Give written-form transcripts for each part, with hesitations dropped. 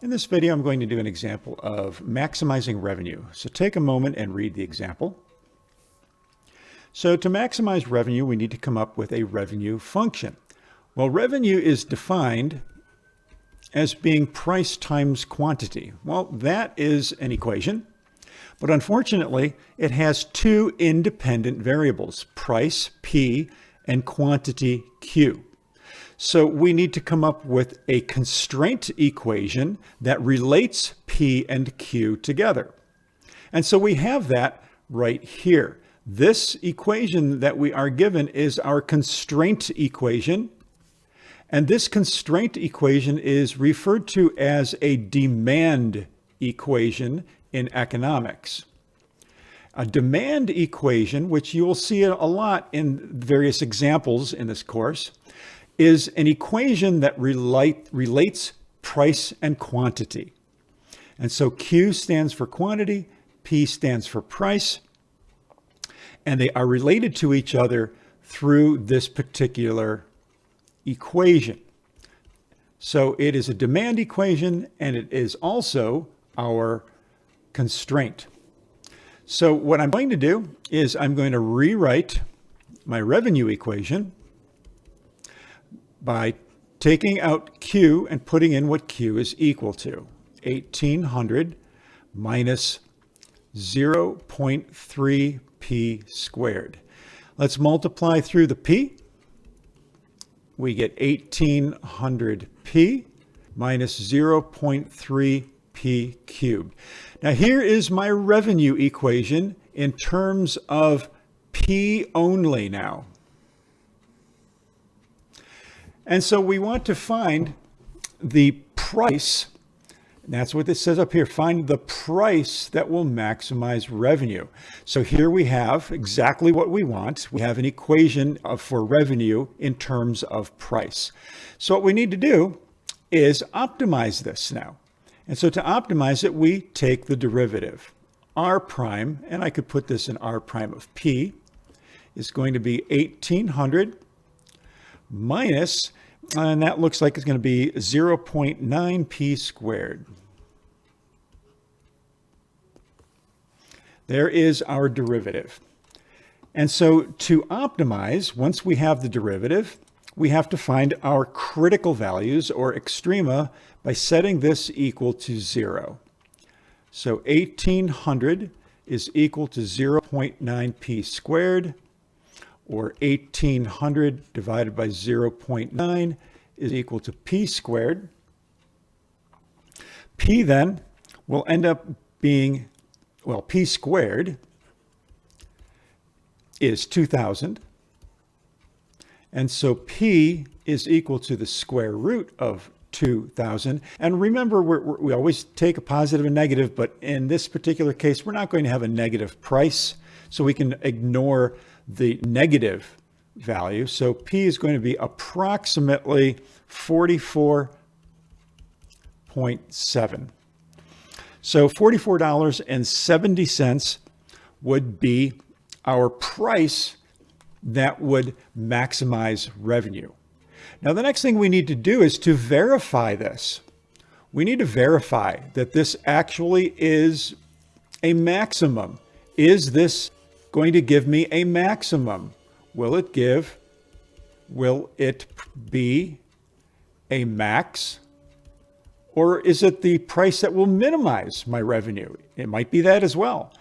In this video, I'm going to do an example of maximizing revenue. So take a moment and read the example. So to maximize revenue, we need to come up with a revenue function. Well, revenue is defined as being price times quantity. Well, that is an equation, but unfortunately, it has two independent variables, price, P, and quantity, Q. So we need to come up with a constraint equation that relates P and Q together. And so we have that right here. This equation that we are given is our constraint equation. And this constraint equation is referred to as a demand equation in economics. A demand equation, which you will see a lot in various examples in this course, is an equation that relates price and quantity. And so Q stands for quantity, P stands for price, and they are related to each other through this particular equation. So it is a demand equation, and it is also our constraint. So what I'm going to do is I'm going to rewrite my revenue equation by taking out Q and putting in what Q is equal to. 1,800 minus 0.3 P squared. Let's multiply through the P. We get 1,800 P minus 0.3 P cubed. Now here is my revenue equation in terms of P only now. And so we want to find the price. That's what this says up here. Find the price that will maximize revenue. So here we have exactly what we want. We have an equation for revenue in terms of price. So what we need to do is optimize this now. And so to optimize it, we take the derivative. R prime, and I could put this in R prime of P, is going to be 1,800 minus, and that looks like it's going to be 0.9 P squared. There is our derivative. And so to optimize, once we have the derivative, we have to find our critical values or extrema by setting this equal to 0. So 1,800 is equal to 0.9 P squared, or 1,800 divided by 0.9 is equal to P squared. P then will end up being, well, P squared is 2,000. And so P is equal to the square root of 2,000. And remember, we always take a positive and negative, but in this particular case, we're not going to have a negative price, so we can ignore the negative value. So P is going to be approximately 44.7. So $44.70 would be our price that would maximize revenue. Now, the next thing we need to do is to verify this. We need to verify that this actually is a maximum. Is this going to give me a maximum? Will it be a max? Or is it the price that will minimize my revenue? It might be that as well.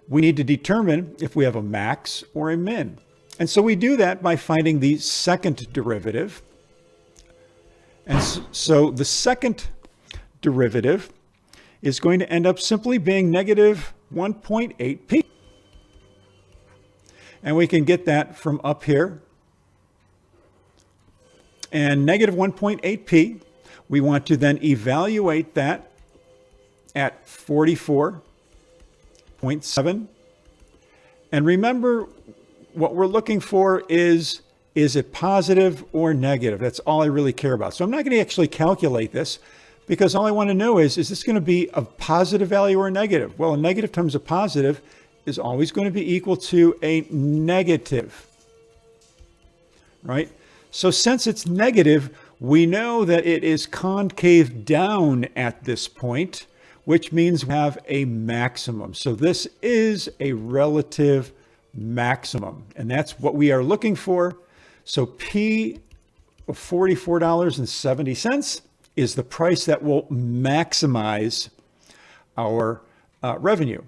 We need to determine if we have a max or a min. And so we do that by finding the second derivative. And so the second derivative is going to end up simply being negative 1.8 P. And we can get that from up here. And negative 1.8 P, we want to then evaluate that at 44.7. And remember, what we're looking for is it positive or negative? That's all I really care about. So I'm not going to actually calculate this, because all I want to know is this going to be a positive value or a negative? Well, a negative times a positive is always going to be equal to a negative, right? So since it's negative, We know that it is concave down at this point, which means we have a maximum. So this is a relative maximum, and that's what we are looking for. So P of $44.70 is the price that will maximize our revenue.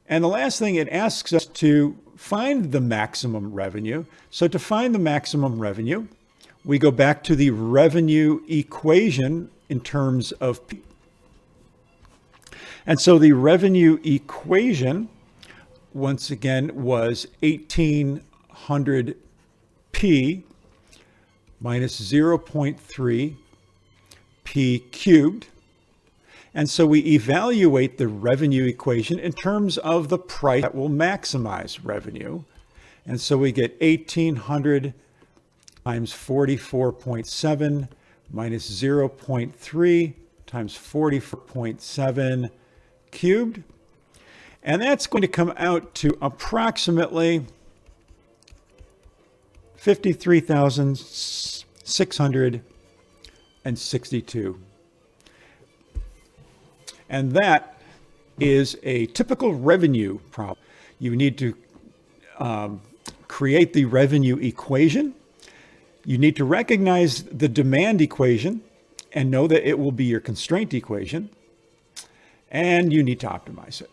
And the last thing, it asks us to find the maximum revenue. So to find the maximum revenue, we go back to the revenue equation in terms of P. And so the revenue equation, once again, was 1800P minus 0.3 P cubed. And so we evaluate the revenue equation in terms of the price that will maximize revenue. And so we get 1800 times 44.7 minus 0.3 times 44.7 cubed. And that's going to come out to approximately 53,662. And that is a typical revenue problem. You need to create the revenue equation. You need to recognize the demand equation and know that it will be your constraint equation. And you need to optimize it.